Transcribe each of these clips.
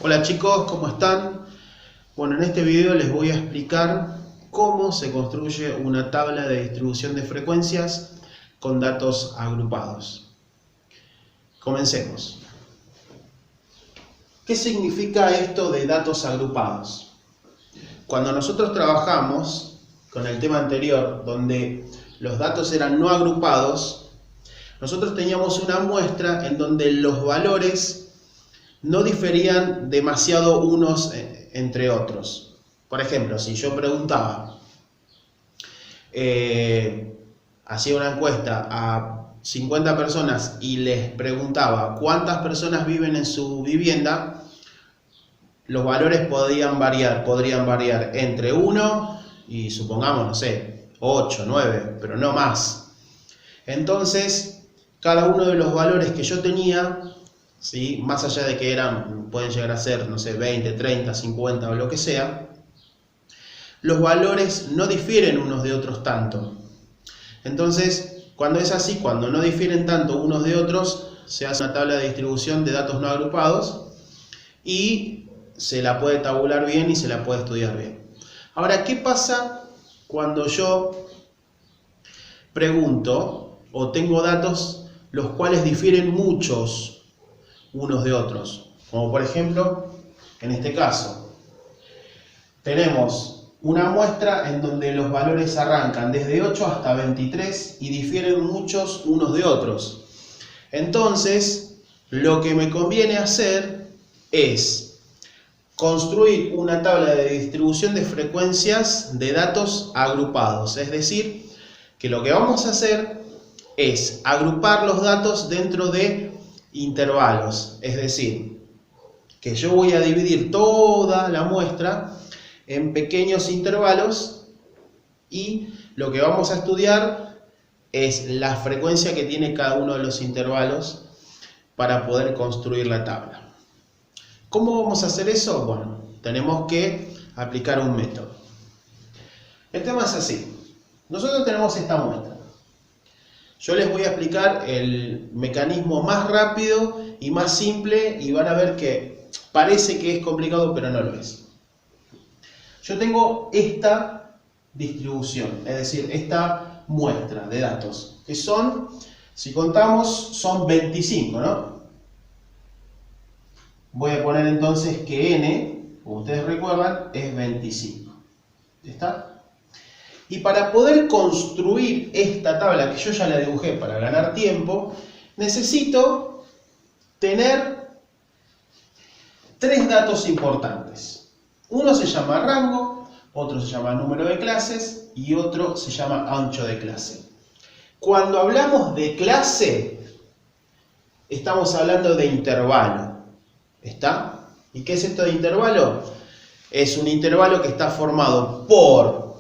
Hola chicos, ¿cómo están? Bueno, en este video les voy a explicar cómo se construye una tabla de distribución de frecuencias con datos agrupados. Comencemos. ¿Qué significa esto de datos agrupados? Cuando nosotros trabajamos con el tema anterior, donde los datos eran no agrupados, nosotros teníamos una muestra en donde los valores no diferían demasiado unos entre otros. Por ejemplo, si yo preguntaba, hacía una encuesta a 50 personas y les preguntaba cuántas personas viven en su vivienda, los valores podrían variar entre 1 y supongamos, no sé, 8, 9, pero no más. Entonces, cada uno de los valores que yo tenía, ¿sí?, más allá de que pueden llegar a ser, no sé, 20, 30, 50 o lo que sea, los valores no difieren unos de otros tanto. Entonces, cuando es así, cuando no difieren tanto unos de otros, se hace una tabla de distribución de datos no agrupados y se la puede tabular bien y se la puede estudiar bien. Ahora, ¿qué pasa cuando yo pregunto o tengo datos los cuales difieren muchos unos de otros? Como por ejemplo, en este caso, tenemos una muestra en donde los valores arrancan desde 8 hasta 23 y difieren muchos unos de otros. Entonces, lo que me conviene hacer es construir una tabla de distribución de frecuencias de datos agrupados. Es decir, que lo que vamos a hacer es agrupar los datos dentro de intervalos. Es decir, que yo voy a dividir toda la muestra en pequeños intervalos y lo que vamos a estudiar es la frecuencia que tiene cada uno de los intervalos para poder construir la tabla. ¿Cómo vamos a hacer eso? Bueno, tenemos que aplicar un método. El tema es así. Nosotros tenemos esta muestra. Yo les voy a explicar el mecanismo más rápido y más simple y van a ver que parece que es complicado, pero no lo es. Yo tengo esta distribución, es decir, esta muestra de datos, que son, si contamos, son 25, ¿no? Voy a poner entonces que n, como ustedes recuerdan, es 25. ¿Está? Y para poder construir esta tabla, que yo ya la dibujé para ganar tiempo, necesito tener 3 datos importantes. Uno se llama rango, otro se llama número de clases y otro se llama ancho de clase. Cuando hablamos de clase, estamos hablando de intervalo. ¿Está? ¿Y qué es esto de intervalo? Es un intervalo que está formado por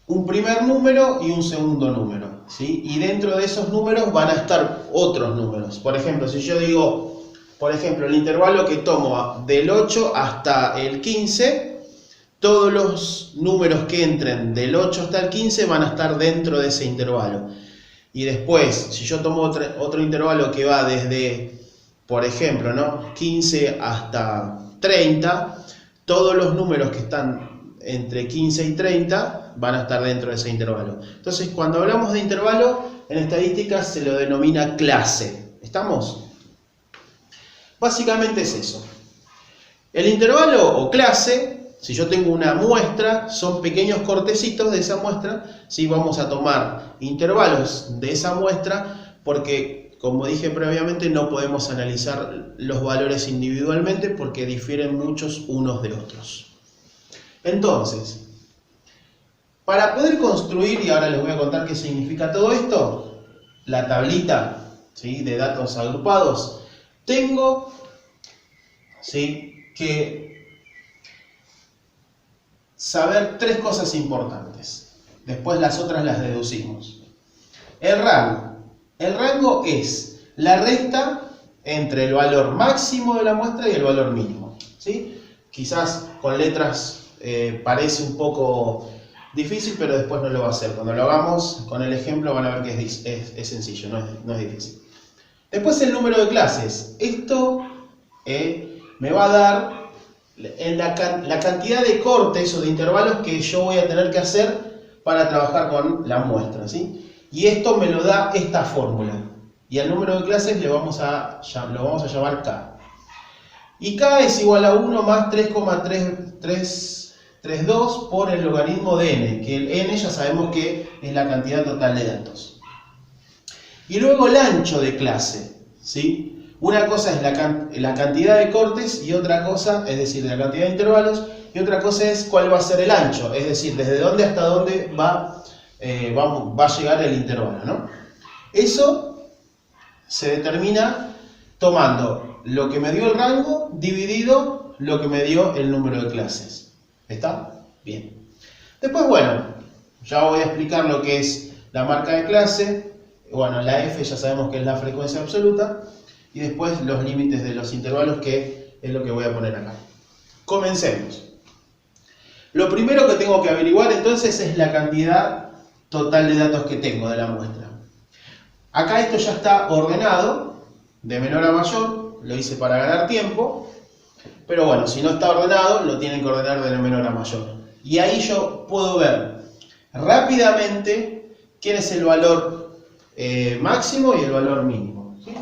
un primer número y un segundo número, ¿sí? Y dentro de esos números van a estar otros números. Por ejemplo, si yo digo, el intervalo que tomo del 8 hasta el 15, todos los números que entren del 8 hasta el 15 van a estar dentro de ese intervalo. Y después, si yo tomo otro intervalo que va desde, por ejemplo, ¿no?, 15 hasta 30, todos los números que están entre 15 y 30 van a estar dentro de ese intervalo. Entonces, cuando hablamos de intervalo, en estadística se lo denomina clase. ¿Estamos? Básicamente es eso. El intervalo o clase, si yo tengo una muestra, son pequeños cortecitos de esa muestra. ¿Sí? Vamos a tomar intervalos de esa muestra porque, como dije previamente, no podemos analizar los valores individualmente porque difieren muchos unos de otros. Entonces, para poder construir, y ahora les voy a contar qué significa todo esto, la tablita, ¿sí?, de datos agrupados, tengo, ¿sí?, que saber 3 cosas importantes. Después las otras las deducimos. El rango. El rango es la resta entre el valor máximo de la muestra y el valor mínimo, ¿sí? Quizás con letras parece un poco difícil, pero después no lo va a hacer. Cuando lo hagamos con el ejemplo van a ver que es sencillo, no es difícil. Después el número de clases. Esto me va a dar la cantidad de cortes o de intervalos que yo voy a tener que hacer para trabajar con la muestra, ¿sí? Y esto me lo da esta fórmula. Y al número de clases lo vamos a llamar K. Y K es igual a 1 más 3,332 por el logaritmo de n, que el n ya sabemos que es la cantidad total de datos. Y luego el ancho de clase, ¿sí? Una cosa es la cantidad de cortes y otra cosa, es decir, la cantidad de intervalos, y otra cosa es cuál va a ser el ancho, es decir, desde dónde hasta dónde va a llegar el intervalo, ¿no? Eso se determina tomando lo que me dio el rango dividido lo que me dio el número de clases. ¿Está? Bien. Después, bueno, ya voy a explicar lo que es la marca de clase. Bueno, la F ya sabemos que es la frecuencia absoluta. Y después los límites de los intervalos, que es lo que voy a poner acá. Comencemos. Lo primero que tengo que averiguar entonces es la cantidad total de datos que tengo de la muestra. Acá esto ya está ordenado, de menor a mayor, lo hice para ganar tiempo, pero bueno, si no está ordenado, lo tienen que ordenar de menor a mayor. Y ahí yo puedo ver rápidamente quién es el valor máximo y el valor mínimo, ¿sí?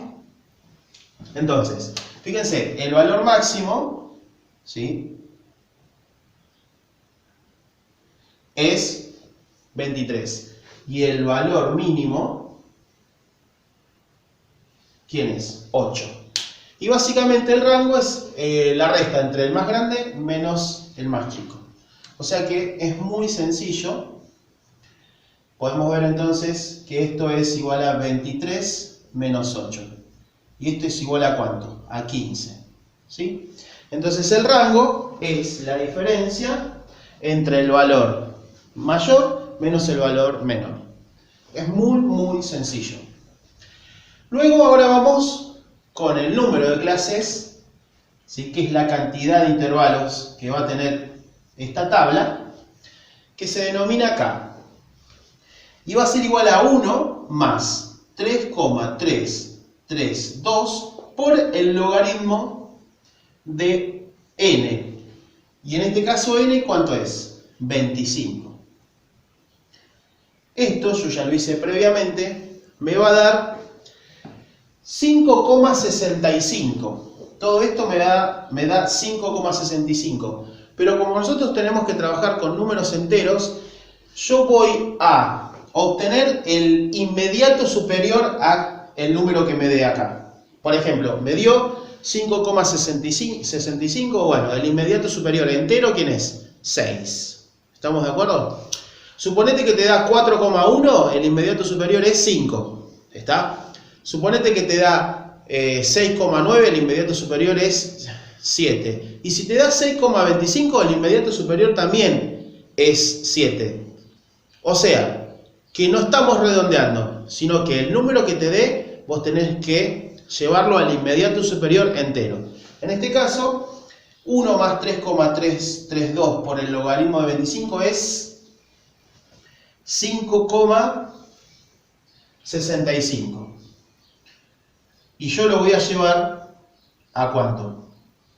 Entonces, fíjense, el valor máximo, ¿sí?, es 23. Y el valor mínimo, ¿quién es? 8. Y básicamente el rango es la resta entre el más grande menos el más chico. O sea que es muy sencillo. Podemos ver entonces que esto es igual a 23 menos 8. ¿Y esto es igual a cuánto? A 15. ¿Sí? Entonces el rango es la diferencia entre el valor mayor menos el valor menor. Es muy sencillo. Luego ahora vamos con el número de clases, ¿sí?, que es la cantidad de intervalos que va a tener esta tabla, que se denomina K. Y va a ser igual a 1 más 3,332 por el logaritmo de n. Y en este caso n, ¿cuánto es? 25. Esto, yo ya lo hice previamente, me va a dar 5,65. Todo esto me da 5,65. Pero como nosotros tenemos que trabajar con números enteros, yo voy a obtener el inmediato superior a el número que me dé acá. Por ejemplo, me dio 5,65. Bueno, el inmediato superior entero, ¿quién es? 6. ¿Estamos de acuerdo? Suponete que te da 4,1, el inmediato superior es 5. ¿Está? Suponete que te da 6,9, el inmediato superior es 7. Y si te da 6,25, el inmediato superior también es 7. O sea, que no estamos redondeando, sino que el número que te dé, vos tenés que llevarlo al inmediato superior entero. En este caso, 1 más 3,332 por el logaritmo de 25 es 5,65. Y yo lo voy a llevar ¿a cuánto?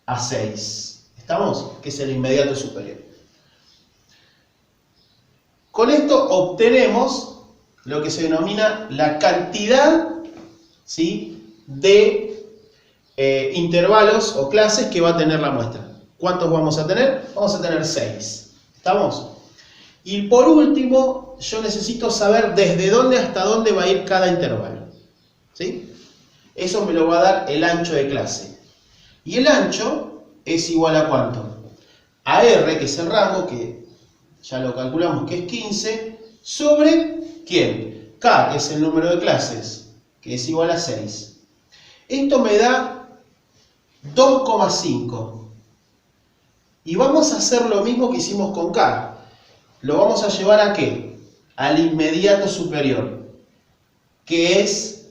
A 6. ¿Estamos? Que es el inmediato superior. Con esto obtenemos lo que se denomina la cantidad, ¿sí?, de intervalos o clases que va a tener la muestra. ¿Cuántos vamos a tener? Vamos a tener 6. ¿Estamos? Y por último, yo necesito saber desde dónde hasta dónde va a ir cada intervalo. ¿Sí? Eso me lo va a dar el ancho de clase. Y el ancho es igual a ¿cuánto? A R, que es el rango, que ya lo calculamos que es 15, sobre ¿quién? K, que es el número de clases, que es igual a 6. Esto me da 2,5. Y vamos a hacer lo mismo que hicimos con K. Lo vamos a llevar ¿a qué? Al inmediato superior, que es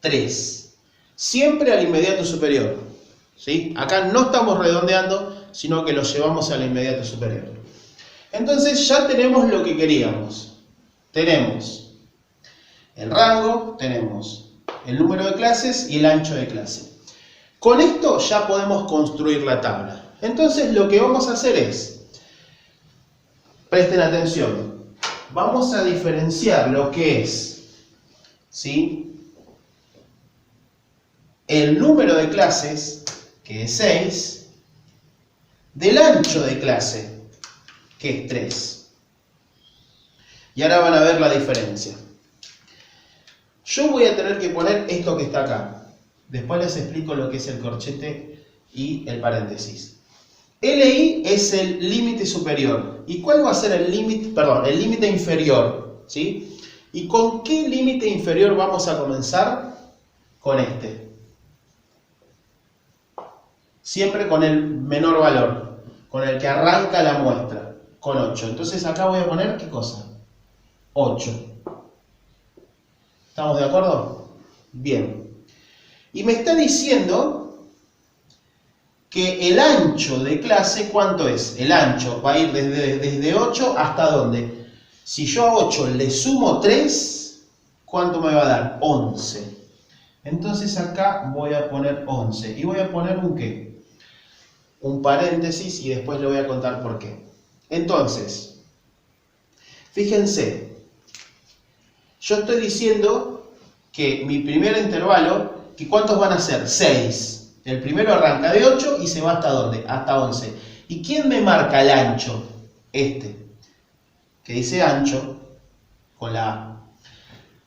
3. Siempre al inmediato superior. ¿Sí? Acá no estamos redondeando, sino que lo llevamos al inmediato superior. Entonces ya tenemos lo que queríamos. Tenemos el rango, tenemos el número de clases y el ancho de clase. Con esto ya podemos construir la tabla. Entonces lo que vamos a hacer es, presten atención, vamos a diferenciar lo que es, ¿sí?, el número de clases, que es 6, del ancho de clase, que es 3. Y ahora van a ver la diferencia. Yo voy a tener que poner esto que está acá. Después les explico lo que es el corchete y el paréntesis. LI es el límite superior. ¿Y cuál va a ser el límite? Perdón, el límite inferior, ¿sí? ¿Y con qué límite inferior vamos a comenzar? Con este. Siempre con el menor valor, con el que arranca la muestra, con 8. Entonces acá voy a poner, ¿qué cosa? 8. ¿Estamos de acuerdo? Bien. Y me está diciendo que el ancho de clase, ¿cuánto es? El ancho va a ir desde 8 hasta ¿dónde? Si yo a 8 le sumo 3, ¿cuánto me va a dar? 11. Entonces acá voy a poner 11. ¿Y voy a poner un qué? Un paréntesis y después le voy a contar por qué. Entonces, fíjense, yo estoy diciendo que mi primer intervalo, que ¿cuántos van a ser? 6. El primero arranca de 8 y se va hasta ¿dónde? Hasta 11. ¿Y quién me marca el ancho? Este, que dice ancho, con la A.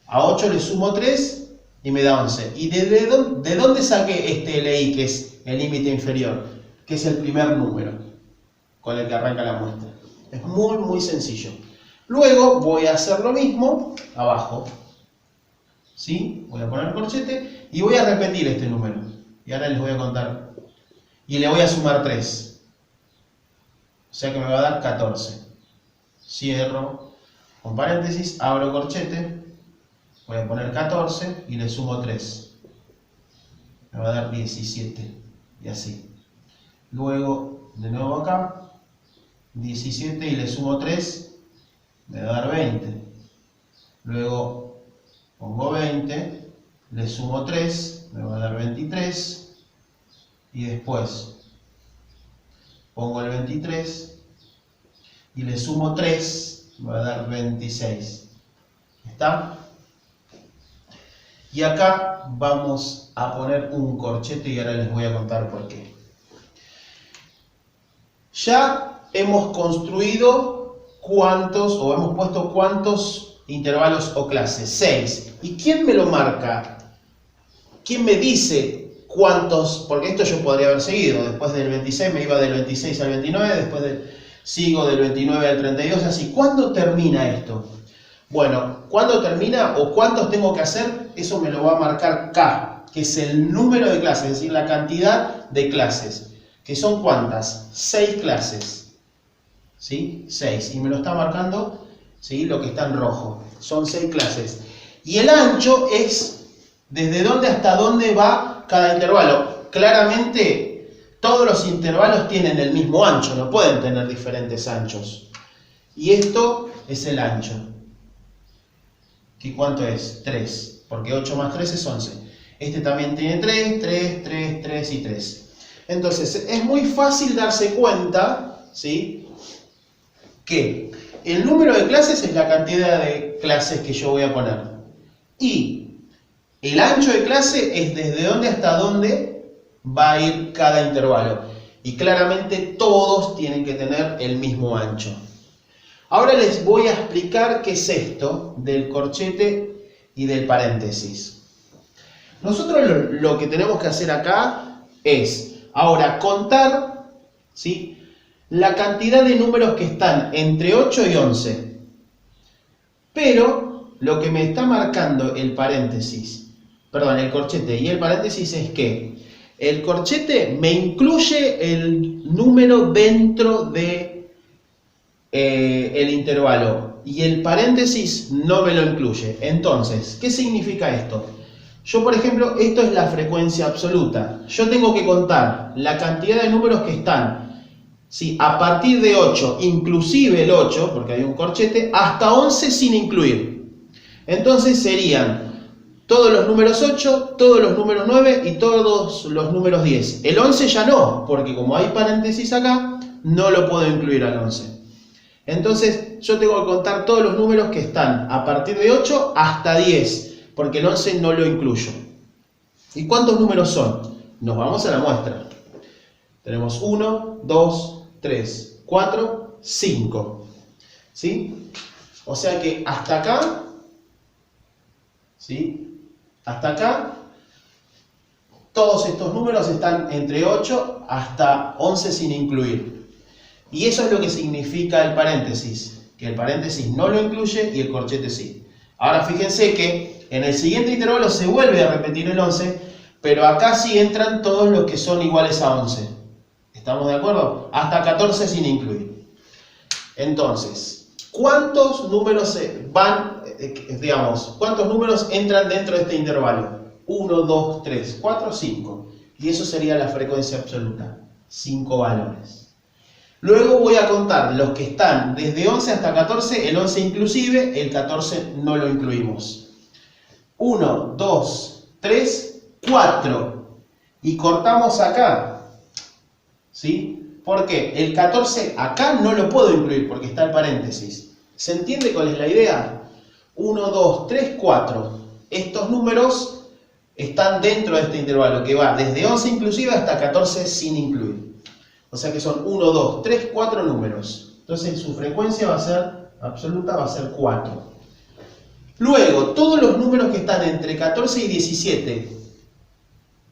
A 8 le sumo 3 y me da 11. ¿Y de dónde saqué este LI, que es el límite inferior? Que es el primer número con el que arranca la muestra. Es muy, muy sencillo. Luego voy a hacer lo mismo abajo. ¿Sí? Voy a poner el corchete y voy a repetir este número. Y ahora les voy a contar. Y le voy a sumar 3. O sea que me va a dar 14. Cierro con paréntesis, abro corchete. Voy a poner 14 y le sumo 3. Me va a dar 17. Y así. Luego, de nuevo acá, 17 y le sumo 3, me va a dar 20. Luego pongo 20, le sumo 3, me va a dar 23. Y después pongo el 23 y le sumo 3, me va a dar 26. ¿Está? Y acá vamos a poner un corchete y ahora les voy a contar por qué. Ya hemos construido cuántos, o hemos puesto cuántos intervalos o clases. 6. ¿Y quién me lo marca? ¿Quién me dice cuántos? Porque esto yo podría haber seguido. Después del 26 me iba del 26 al 29, después sigo del 29 al 32, así. ¿Cuándo termina esto? Bueno, ¿cuándo termina o cuántos tengo que hacer? Eso me lo va a marcar K, que es el número de clases, es decir, la cantidad de clases. ¿Que son cuántas? 6 clases. ¿Sí? 6. Y me lo está marcando, ¿sí?, lo que está en rojo. Son 6 clases. Y el ancho es desde dónde hasta dónde va cada intervalo. Claramente, todos los intervalos tienen el mismo ancho, no pueden tener diferentes anchos. Y esto es el ancho. ¿Que cuánto es? 3. Porque 8 más 3 es 11. Este también tiene 3, 3, 3, 3 y 3. Entonces, es muy fácil darse cuenta, ¿sí?, que el número de clases es la cantidad de clases que yo voy a poner. Y el ancho de clase es desde dónde hasta dónde va a ir cada intervalo. Y claramente todos tienen que tener el mismo ancho. Ahora les voy a explicar qué es esto del corchete y del paréntesis. Nosotros lo que tenemos que hacer acá es ahora contar, ¿sí?, la cantidad de números que están entre 8 y 11. Pero lo que me está marcando el paréntesis, perdón, el corchete y el paréntesis es que el corchete me incluye el número dentro de el intervalo y el paréntesis no me lo incluye. Entonces, ¿qué significa esto? Yo, por ejemplo, esto es la frecuencia absoluta. Yo tengo que contar la cantidad de números que están, ¿sí?, a partir de 8, inclusive el 8, porque hay un corchete, hasta 11 sin incluir. Entonces serían todos los números 8, todos los números 9 y todos los números 10. El 11 ya no, porque como hay paréntesis acá, no lo puedo incluir al 11. Entonces yo tengo que contar todos los números que están a partir de 8 hasta 10, porque el 11 no lo incluyo. ¿Y cuántos números son? Nos vamos a la muestra. Tenemos 1, 2, 3, 4, 5. ¿Sí? O sea que hasta acá, ¿sí? Hasta acá, todos estos números están entre 8 hasta 11 sin incluir. Y eso es lo que significa el paréntesis, que el paréntesis no lo incluye y el corchete sí. Ahora fíjense que en el siguiente intervalo se vuelve a repetir el 11, pero acá sí entran todos los que son iguales a 11. ¿Estamos de acuerdo? Hasta 14 sin incluir. Entonces, ¿cuántos números cuántos números entran dentro de este intervalo? 1, 2, 3, 4, 5. Y eso sería la frecuencia absoluta. 5 valores. Luego voy a contar los que están desde 11 hasta 14, el 11 inclusive, el 14 no lo incluimos. 1, 2, 3, 4. Y cortamos acá. ¿Sí? ¿Por qué? El 14 acá no lo puedo incluir porque está el paréntesis. ¿Se entiende cuál es la idea? 1, 2, 3, 4. Estos números están dentro de este intervalo que va desde 11 inclusive hasta 14 sin incluir. O sea que son 1, 2, 3, 4 números. Entonces su frecuencia va a ser absoluta, va a ser 4. Luego, todos los números que están entre 14 y 17.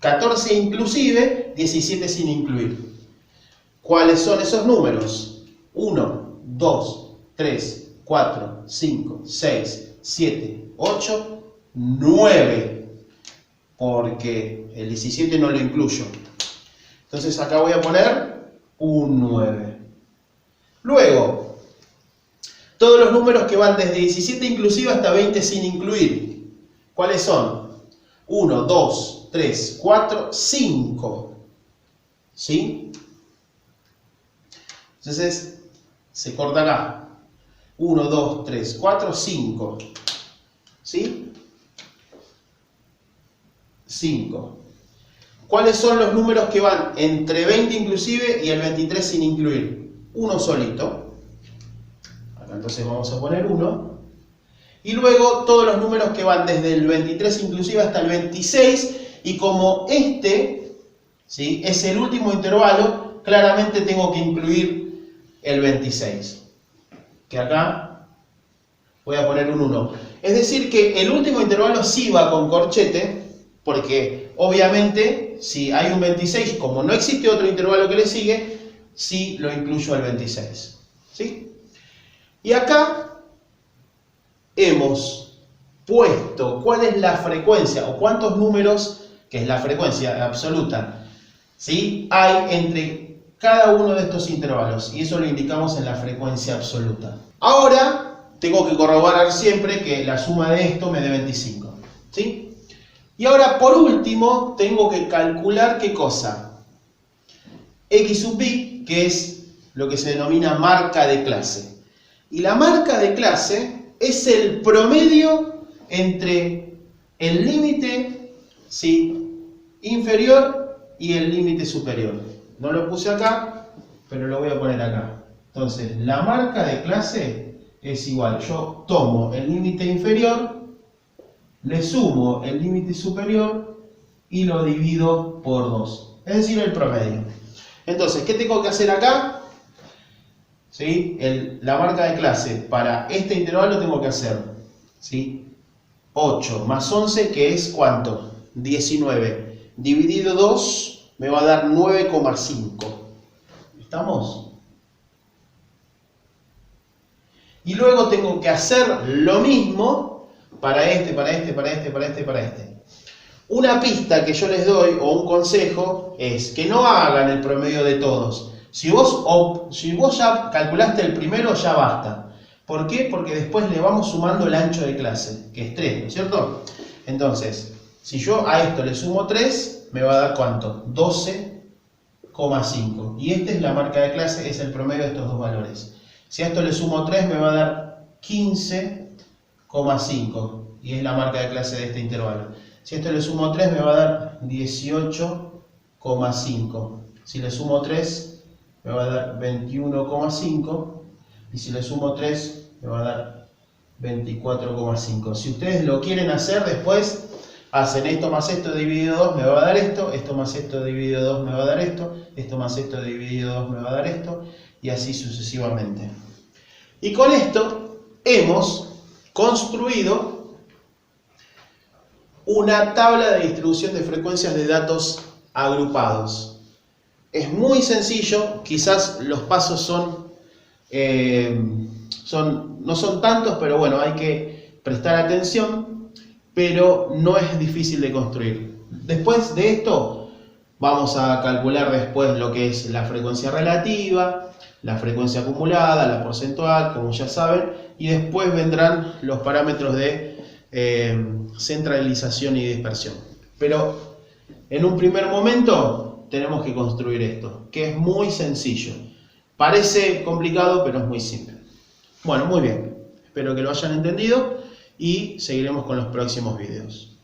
14 inclusive, 17 sin incluir. ¿Cuáles son esos números? 1, 2, 3, 4, 5, 6, 7, 8, 9. Porque el 17 no lo incluyo. Entonces acá voy a poner un 9. Luego, todos los números que van desde 17 inclusive hasta 20 sin incluir. ¿Cuáles son? 1, 2, 3, 4, 5. ¿Sí? Entonces, se corta acá. 1, 2, 3, 4, 5. ¿Sí? 5. ¿Cuáles son los números que van entre 20 inclusive y el 23 sin incluir? Uno solito. Acá entonces vamos a poner 1. Y luego todos los números que van desde el 23 inclusive hasta el 26. Y como este, ¿sí?, es el último intervalo, claramente tengo que incluir el 26. Que acá voy a poner un 1. Es decir que el último intervalo sí va con corchete, porque obviamente si hay un 26, como no existe otro intervalo que le sigue, sí lo incluyo al 26. ¿Sí? Y acá hemos puesto cuál es la frecuencia o cuántos números, que es la frecuencia absoluta, ¿sí?, hay entre cada uno de estos intervalos, y eso lo indicamos en la frecuencia absoluta. Ahora tengo que corroborar siempre que la suma de esto me dé 25. ¿Sí? Y ahora, por último, tengo que calcular ¿qué cosa? X sub i, que es lo que se denomina marca de clase. Y la marca de clase es el promedio entre el límite, ¿sí?, inferior y el límite superior. No lo puse acá, pero lo voy a poner acá. Entonces, la marca de clase es igual. Yo tomo el límite inferior, le sumo el límite superior y lo divido por 2. Es decir, el promedio. Entonces, ¿qué tengo que hacer acá? ¿Sí? La marca de clase para este intervalo tengo que hacer, ¿sí?, 8 más 11, que es ¿cuánto? 19. Dividido 2 me va a dar 9,5. ¿Estamos? Y luego tengo que hacer lo mismo para este. Una pista que yo les doy, o un consejo, es que no hagan el promedio de todos. Si vos ya calculaste el primero, ya basta. ¿Por qué? Porque después le vamos sumando el ancho de clase, que es 3, ¿no es cierto? Entonces, si yo a esto le sumo 3, me va a dar ¿cuánto? 12,5. Y esta es la marca de clase, es el promedio de estos dos valores. Si a esto le sumo 3, me va a dar 15,5. y es la marca de clase de este intervalo. Si a esto le sumo 3 me va a dar 18,5. Si le sumo 3 me va a dar 21,5. Y si le sumo 3 me va a dar 24,5. Si ustedes lo quieren hacer después, hacen esto más esto dividido 2 me va a dar esto, esto más esto dividido 2 me va a dar esto, esto más esto dividido 2 me va a dar esto, y así sucesivamente. Y con esto hemos construido una tabla de distribución de frecuencias de datos agrupados. Es muy sencillo, quizás los pasos no son tantos, pero bueno, hay que prestar atención, pero no es difícil de construir. Después de esto, vamos a calcular después lo que es la frecuencia relativa, la frecuencia acumulada, la porcentual, como ya saben, y después vendrán los parámetros de centralización y dispersión. Pero en un primer momento tenemos que construir esto, que es muy sencillo. Parece complicado, pero es muy simple. Bueno, muy bien. Espero que lo hayan entendido y seguiremos con los próximos videos.